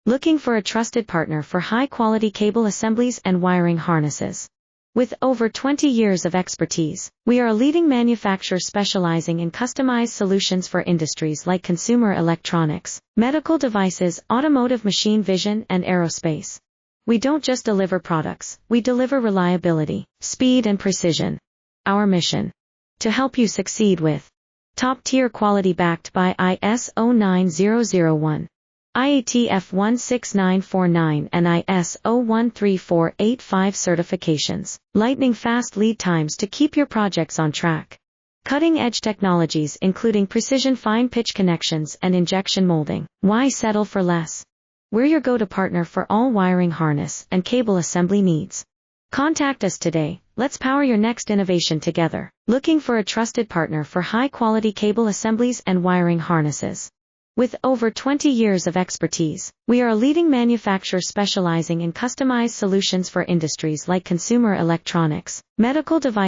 Looking for a trusted partner for high-quality cable assemblies and wiring harnesses? With over 20 years of expertise, we are a leading manufacturer specializing in customized solutions for industries like consumer electronics, medical devices, automotive, machine vision, and aerospace. We don't just deliver products, we deliver reliability, speed, and precision. Our mission: to help you succeed with top-tier quality backed by ISO 9001. IATF 16949 and ISO 13485 certifications, lightning-fast lead times to keep your projects on track. Cutting-edge technologies including precision fine-pitch connections and injection molding. Why settle for less? We're your go-to partner for all wiring harness and cable assembly needs. Contact us today. Let's power your next innovation together. Looking for a trusted partner for high-quality cable assemblies and wiring harnesses? With over 20 years of expertise, we are a leading manufacturer specializing in customized solutions for industries like consumer electronics, medical devices,